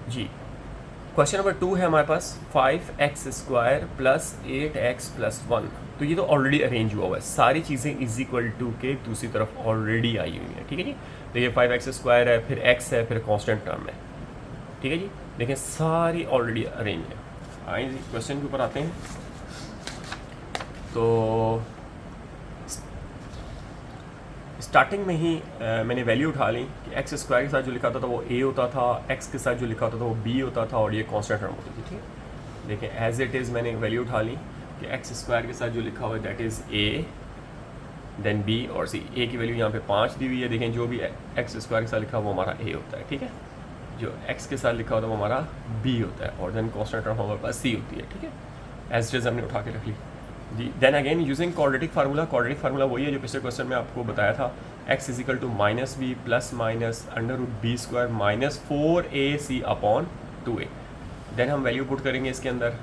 जी, question number 2 है हमारे पास 5x² plus 8x plus 1। तो ये तो ऑलरेडी अरेंज हुआ हुआ है, सारी चीज़ें इज इक्वल टू के दूसरी तरफ ऑलरेडी आई हुई हैं, ठीक है जी। तो ये 5x² है, फिर x है, फिर कांस्टेंट टर्म है, ठीक है जी। देखिए सारी ऑलरेडी अरेंज है। आइए जी क्वेश्चन के ऊपर आते हैं। तो स्टार्टिंग में ही मैंने वैल्यू उठा ली कि x² के साथ जो लिखा होता था वो a होता था, x के साथ जो लिखा होता था वो b होता था, और ये कांस्टेंट टर्म होती थी, ठीक है। देखिए एज इट इज़ मैंने वैल्यू उठा ली कि x² के साथ जो लिखा हुआ है that is a, then b और c। a की वैल्यू यहाँ पे 5 दी हुई है। देखें जो भी x² के साथ लिखा हुआ वो हमारा a होता है, ठीक है। जो x के साथ लिखा होता है वो हमारा b होता है, और देन कांस्टेंट टर्म हमारे पास c होती है, ठीक है। एज इट इज़ हमने उठा के रख ली जी। Then again using quadratic formula. Quadratic formula वही है जो पिछले क्वेश्चन में आपको बताया था, x is equal to minus B plus minus under root B square minus 4ac upon 2a। Then हम वैल्यू पुट करेंगे इसके अंदर।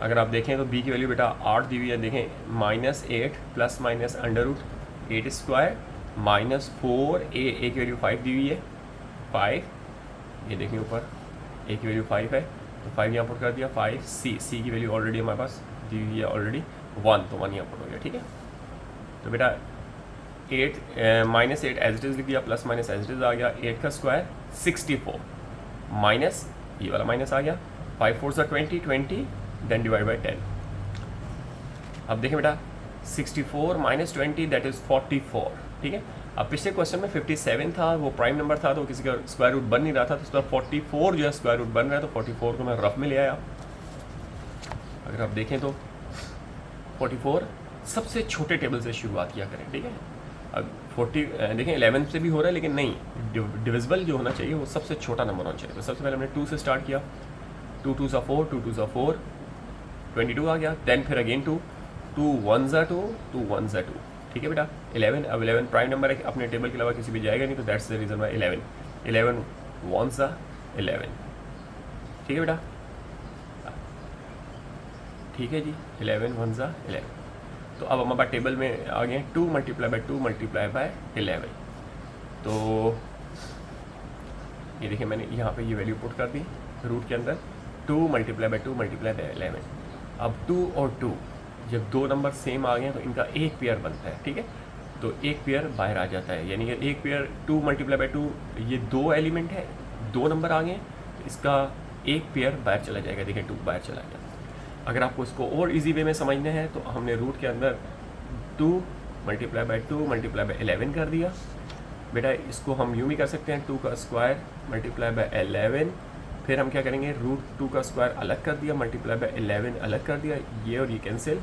अगर आप देखें तो b की वैल्यू बेटा 8 दी हुई है। देखें -8 plus minus under root 8 square minus 4a की वैल्यू 5 दी हुई है, 5। ये देखें ऊपर a की वैल्यू 5 है तो 5 यहाँ पुट कर दिया, 5c की वैल्यू ऑलरेडी हमारे पास दी हुई है ऑलरेडी 1, तो 1 यहाँ पुट हो गया, ठीक है। तो बेटा 8 एज इट इज़ लिख दिया, plus minus as it is आ गया, 8 का स्क्वायर 64 माइनस ये वाला माइनस आ गया, 5 4 20 20 देन डिवाइड बाई 10। अब देखें बेटा 64 माइनस 20 दैट इज़ 44, ठीक है। अब पिछले क्वेश्चन में 57 था, वो प्राइम नंबर था तो किसी का स्क्वायर रूट बन नहीं रहा था, तो इस पर 44 जो है स्क्वायर रूट बन रहा है, तो 44 को मैं रफ में ले आया। अगर आप देखें तो 44 सबसे छोटे टेबल से शुरुआत किया करें, ठीक है। अब 40 देखें 11 से भी हो रहा है, लेकिन नहीं, डिविजिबल जो होना चाहिए वो सबसे छोटा नंबर होना चाहिए। तो सबसे पहले हमने 2 से स्टार्ट किया, 2 2 सा 4, 2 2 सा 4, 22 आ गया। देन फिर अगेन 2 2 1 सा 2, 2 1 सा 2, ठीक है बेटा। 11, अब 11 प्राइम नंबर है, अपने टेबल के अलावा किसी भी जाएगा नहीं, तो दैट्स द रीज़न वाई 11 11 1 सा 11, ठीक है बेटा, ठीक है जी। 11 1 सा 11। तो अब हमारे पास टेबल में आ गए 2 मल्टीप्लाई बाई 2 मल्टीप्लाई बाई 11। तो ये देखिए मैंने यहाँ पे ये वैल्यू पुट कर दी रूट के अंदर, 2 मल्टीप्लाई बाई 2 मल्टीप्लाई बाई 11। अब 2 और 2 जब दो नंबर सेम आ गए तो इनका एक पेयर बनता है, ठीक है। तो एक पेयर बाहर आ जाता है, यानी कि एक पेयर 2 मल्टीप्लाई बाई 2, ये 2 एलिमेंट है, 2 नंबर आ गए तो इसका एक पेयर बाहर चला जाएगा। देखिए 2 बाहर चला गया। अगर आपको इसको और इजी वे में समझना है तो हमने रूट के अंदर 2 मल्टीप्लाई बाई 2 मल्टीप्लाई बाई 11 कर दिया। बेटा इसको हम यूँ भी कर सकते हैं, 2 का स्क्वायर मल्टीप्लाई बाई 11, फिर हम क्या करेंगे, रूट 2 का स्क्वायर अलग कर दिया, मल्टीप्लाई बाई 11 अलग कर दिया, ये और ये कैंसिल,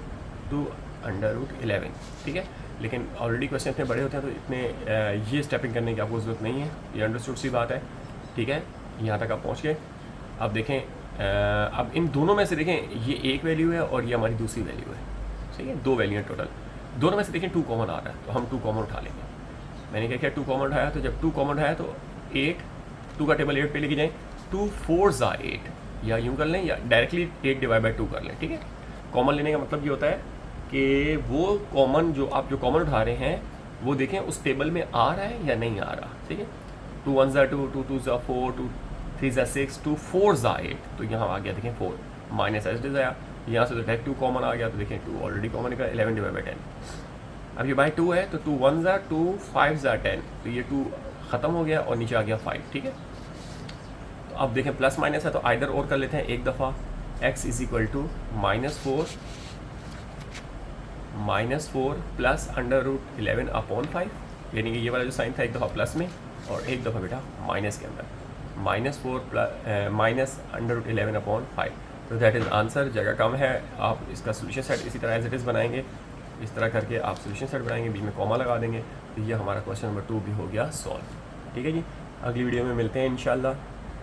2 अंडर रूट 11, ठीक है। लेकिन ऑलरेडी क्वेश्चन इतने बड़े होते हैं तो इतने ये स्टेपिंग करने की आपको ज़रूरत नहीं है, ये अंडरस्टूड सी बात है, ठीक है। यहाँ तक आप पहुँच गए। अब देखें अब इन दोनों में से देखें ये एक वैल्यू है और ये हमारी दूसरी वैल्यू है, ठीक है। 2 वैल्यू है टोटल, दोनों में से देखें 2 कॉमन आ रहा है तो हम 2 कॉमन उठा लेंगे। मैंने क्या किया, 2 कॉमन उठाया, तो जब 2 कॉमन उठाया तो 8, 2 का टेबल 8 पे लेके जाएँ, 2 4 ज़ा 8, या यूँ कर लें या डायरेक्टली 8 डिवाइड बाई 2 कर लें, ठीक है। कॉमन लेने का मतलब ये होता है कि वो कॉमन जो आप जो कॉमन उठा रहे हैं वो देखें उस टेबल में आ रहा है या नहीं आ रहा, ठीक है। 2 1 ज़ा 2, 2 2 ज़ा 4, 2 3 ज़ा 6, 2 4 ज़ा 8, तो यहाँ आ गया देखें 4, माइनस एस डिज़ आया, यहाँ से तो डायरेक्ट 2 कॉमन आ गया, तो देखें 2 ऑलरेडी कॉमन निकला, 11 डिवाइड बाई 10। अब ये बाई 2 है तो 2 1 ज़ा 2, 5 ज़ा 10, तो ये 2 ख़त्म हो गया और नीचे आ गया 5, ठीक है। तो अब देखें प्लस माइनस है तो आइदर और कर लेते हैं एक दफ़ा, x is equal to -4 plus under root 11 upon 5, यानी कि ये वाला जो साइन था एक दफ़ा प्लस में और एक दफ़ा बेटा माइनस के अंदर, -4 plus minus under root 11 upon 5। तो दैट इज़ आंसर। जगह कम है, आप इसका सोल्यूशन सेट इसी तरह एज इट इज़ बनाएंगे, इस तरह करके आप सोल्यूशन सेट बनाएंगे, बीच में कॉमा लगा देंगे, तो ये हमारा क्वेश्चन नंबर 2 भी हो गया सॉल्व, ठीक है जी। अगली वीडियो में मिलते हैं इंशाल्लाह।